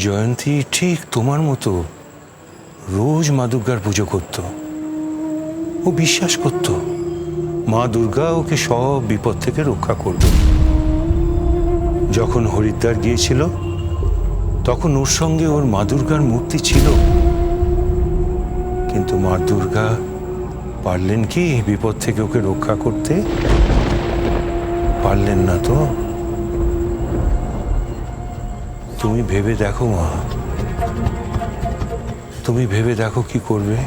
জয়ন্তী ঠিক তোমার মতো রোজ মা দুর্গার পুজো করত। ও বিশ্বাস করত মা দুর্গা ওকে সব বিপদ থেকে রক্ষা করবে। যখন হরিদ্বার গিয়েছিল তখন ওর সঙ্গে ওর মা দুর্গার মূর্তি ছিল, কিন্তু মা দুর্গা পারলেন কি বিপদ থেকে ওকে রক্ষা করতে? পারলেন না তো। তুমি ভেবে দেখো মা, তুমি ভেবে দেখো কি করবে।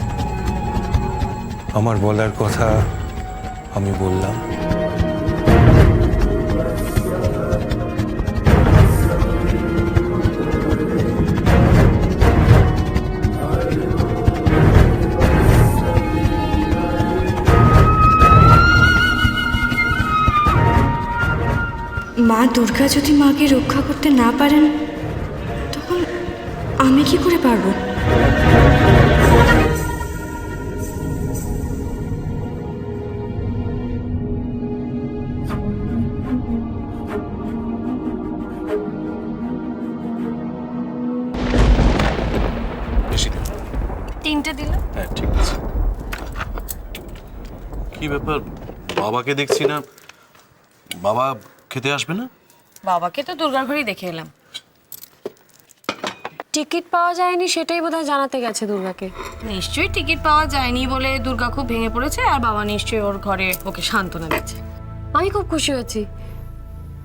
আমার বলার কথা আমি বললাম। মা দুর্গা যদি মাকে রক্ষা করতে না পারেন তখন আমি কি করে পারবো? তিনটে দিল। হ্যাঁ ঠিক আছে। কি ব্যাপার, বাবাকে দেখছি না? বাবা খেতে আসবে না? বাবাকে তো দুর্গার ঘরেই দেখে এলাম। টিকিট পাওয়া যায়নি সেটাই বোধহয় জানাতে গেছে দুর্গাকে। নিশ্চয়ই টিকিট পাওয়া যায়নি বলে দুর্গা খুব ভেঙে পড়েছে, আর বাবা নিশ্চয়ই ওর ঘরে ওকে সান্ত্বনা দিচ্ছে। আমি খুব খুশি হয়েছি।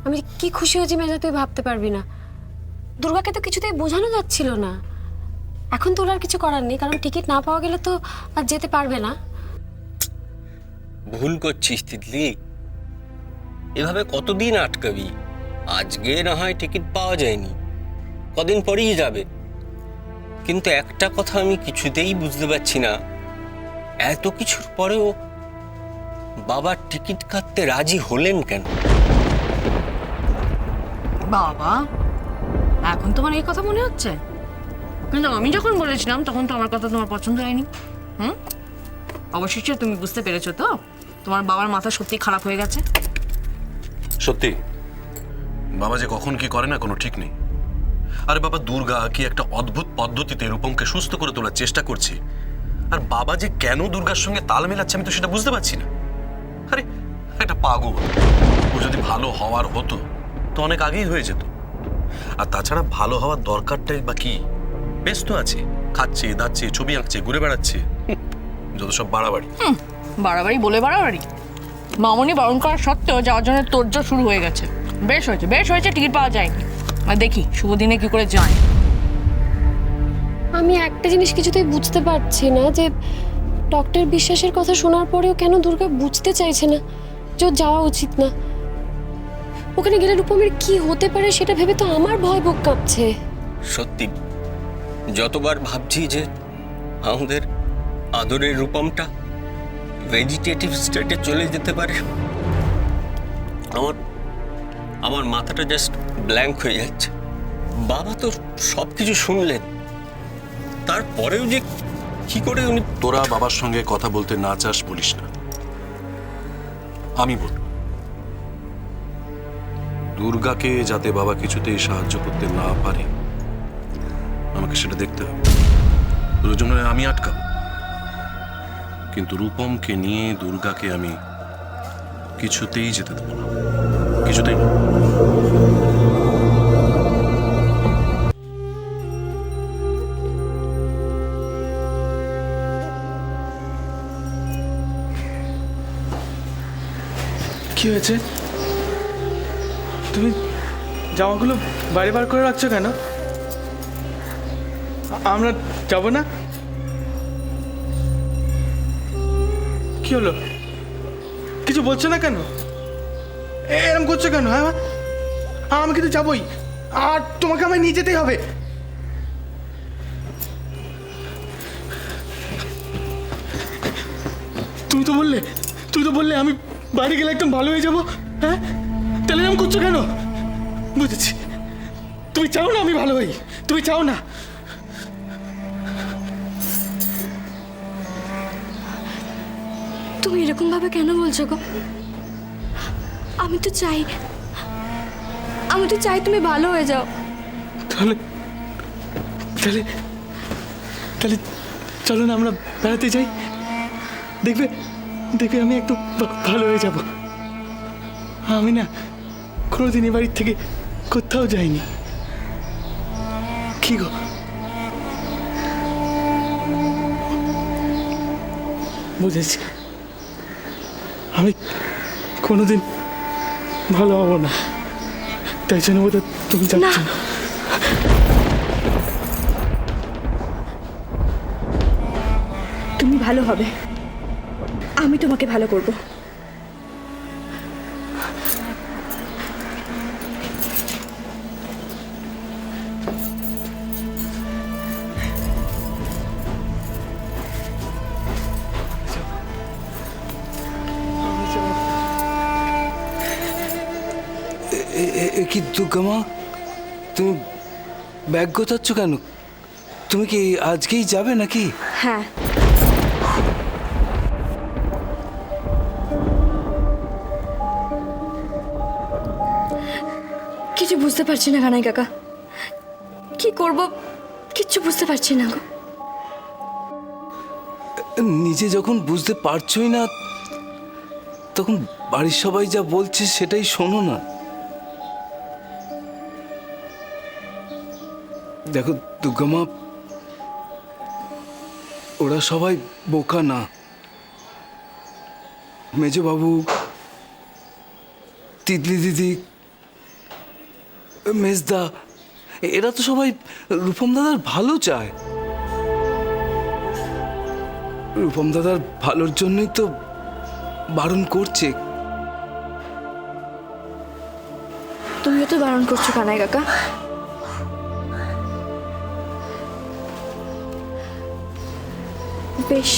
আমি কি খুশি হয়েছি মেজা, তুই ভাবতে পারবি না। দুর্গাকে তো কিছুতেই বোঝানো যাচ্ছিল না। এখন তোর আর কিছু করার নেই, কারণ টিকিট না পাওয়া গেলে তো আর যেতে পারবে না। ভুল করছিস তিতলি, এভাবে কতদিন আটকাবি? আজকে না হয় টিকিট পাওয়া যায়নি, কদিন পরেই যাবে। কিন্তু একটা কথা আমি কিছুতেই বুঝতে পারছি না, এত কিছুর পরেও বাবা টিকিট কাটতে রাজি হলেন কেন? বাবা, এখন তোমার এই কথা মনে হচ্ছে? কিন্তু আমি যখন বলেছিলাম তখন তো আমার কথা তোমার পছন্দ হয়নি। অবশেষে তুমি বুঝতে পেরেছো তো তোমার বাবার মাথা সত্যি খারাপ হয়ে গেছে। সত্যি বাবা যে কখন কি করে না কোনো ঠিক নেই। আরে বাবা, দুর্গা কি একটা অদ্ভুত পদ্ধতিতে রূপমকে সুস্থ করে তোলার চেষ্টা করছে, আর বাবা যে কেন দুর্গার সঙ্গে তাল মেলাচ্ছে আমি তো সেটা বুঝতে পারছি না। আরে একটা পাগল, ও যদি ভালো হওয়ার হতো তো অনেক আগেই হয়ে যেত। আর তাছাড়া ভালো হওয়ার দরকারটাই বা কি? ব্যস্ত আছে, খাচ্ছে দাচ্ছে, ছবি আঁকছে, ঘুরে বেড়াচ্ছে, যত সব বাড়াবাড়ি। বাড়াবাড়ি বলে বাড়াবাড়ি। মামনি বারণ করার সত্ত্বেও যাওয়ার জন্য তোড়জোড় শুরু হয়ে গেছে। বেশ হয়েছে, বেশ হয়েছে, টিকিট পাওয়া যায়নি। আর দেখি শুভ দিনে কি করে যায়। আমি একটা জিনিস কিছুতেই বুঝতে পারছি না, যে ডক্টর বিশ্বাসের কথা শোনার পরেও কেন দুর্গা বুঝতে চাইছে না যে ওর যাওয়া উচিত না। ওখানে গেলে রূপমের কি হতে পারে সেটা ভেবে তো আমার ভয় বুক কাঁপছে। সত্যি যতবার ভাবছি যে আমাদের আদরের রূপমটা ভেজিটেটিভ স্টেটে চলে যেতে পারে, আমার মাথাটা জাস্ট ব্ল্যাঙ্ক হয়ে যাচ্ছে। বাবা তো সব কিছু শুনলেন, তারপরেও যে কি করে উনি... তোরা বাবার সঙ্গে কথা বলতে না চাস বলিস না, আমি বল। দুর্গাকে যাতে বাবা কিছুতেই সাহায্য করতে না পারে আমাকে সেটা দেখতে হবে। প্রয়োজন হলে আমি আটকাব, কিন্তু রূপমকে নিয়ে দুর্গাকে আমি কিছুতেই যেতে দেবো না, কিছুতেই না। কি হয়েছে? তুমি জামাগুলো বাইরে বার করে রাখছো কেন? আমরা যাব না? কি হলো? কিছু বলছো না কেন? এরকম করছো কেন? হ্যাঁ, আমি কিন্তু যাবই, আর তোমাকে আমায় নিয়ে যেতেই হবে। তুমি তো বললে আমি বাড়ি গেলে একদম ভালো হয়ে যাবো। হ্যাঁ, তাহলে এরকম করছো কেন? বুঝেছি, তুমি চাও না আমি ভালো হই, তুমি চাও না। তুমি এরকম ভাবে কেন বলছো গো? আমি তো চাই তুমি ভালো হয়ে যাও। তাহলে তাহলে তাহলে চলো না আমরা বেড়াতে যাই, দেখবে দেখবে আমি একটু ভালো হয়ে যাব। আমি না কোনোদিন এ বাড়ির থেকে কোথাও যাইনি। কি গো, বুঝেছি আমি কোনোদিন ভালো হব না, তাই জন্য বোধহয় তুমি যাচ্ছ না। তুমি ভালো হবে, আমি তোমাকে ভালো করব। কি দুর্গামা, তুমি ব্যাগ গোছাচ্ছ কেন? তুমি কি আজকেই যাবে নাকি? হ্যাঁ, কিছু বুঝতে পারছি না কানাই কাকা, কি করব কিচ্ছু বুঝতে পারছি না গো। নিজে যখন বুঝতে পারছোই না, তখন বাড়ির সবাই যা বলছে সেটাই শোনো না। দেখো দুর্গামা, ওরা সবাই বোকা না। মেজবাবু, তিতলি দিদি, মেজদা, এরা তো সবাই রূপম দাদার ভালো চায়। রূপম দাদার ভালোর জন্যই তো বারণ করছে। তুমিও তো বারণ করছো কানাই কাকা। বেশ,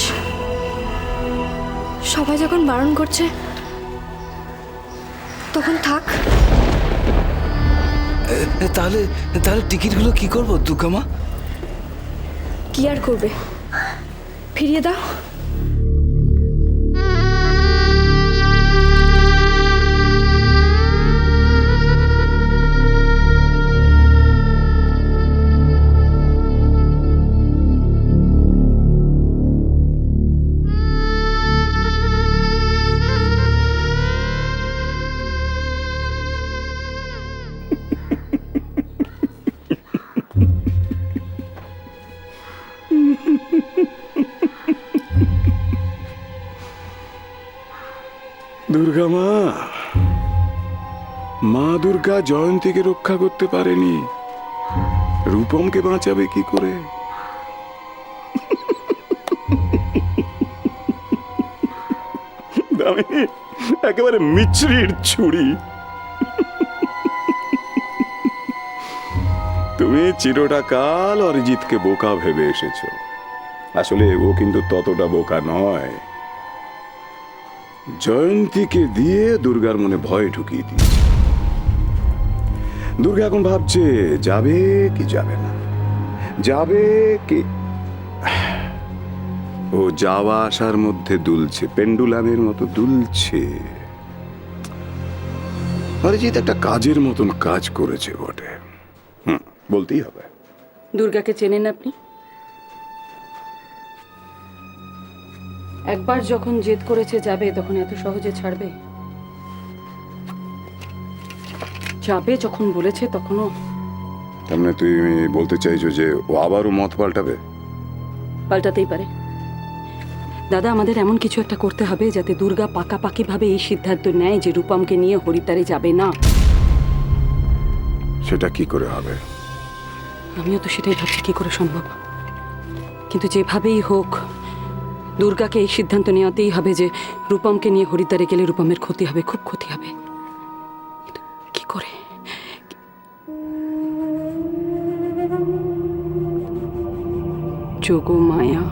সবাই যখন বারণ করছে তখন থাক। তাহলে তাহলে টিকিটগুলো কি করবো দুর্গামা? কি আর করবে, ফিরিয়ে দাও। দুর্গা মা, মা দুর্গা জয়ন্তীকে রক্ষা করতে পারেনি, রূপমকে বাঁচাবে কি করে? দামিনী একেবারে মিছরির ছুরি। তুমি চিরটা কাল অরিজিৎকে বোকা ভেবে এসেছো, আসলে ও কিন্তু ততটা বোকা নয়। জয়ন্তীকে দিয়ে দুর্গার মনে ভয় ঢুকিয়ে দিয়েছে। দুর্গা এখন ভাবছে যাবে কি যাবে না, যাবে কি। ও যাওয়া আসার মধ্যে দুলছে, পেন্ডুলামের মতো দুলছে। অরিজিৎ একটা কাজের মতন কাজ করেছে বটে, বলতেই হবে। দুর্গাকে চেনেন আপনি? একবার যখন জেদ করেছে যাবে, তখন এত সহজে ছাড়বে? যাবে যখন বলেছে তখনও। তার মানে তুই বলতে চাইছো যে ও আবারও মত পাল্টাবে? পাল্টাতেই পারে দাদা। আমাদের এমন কিছু একটা করতে হবে যাতে দুর্গা পাকাপাকিভাবে এই সিদ্ধান্ত নেয় যে রূপমকে নিয়ে হরিদ্বারে যাবে না। সেটা কি করে হবে? আমিও তো সেটাই ভাবছি কি করে সম্ভব, কিন্তু যেভাবেই হোক দুর্গাকে এই সিদ্ধান্ত নেওয়াতেই হবে যে রূপমকে নিয়ে হরিদ্বারে গেলে রূপমের ক্ষতি হবে, খুব ক্ষতি হবে। কিন্তু কি করে? যোগ মায়া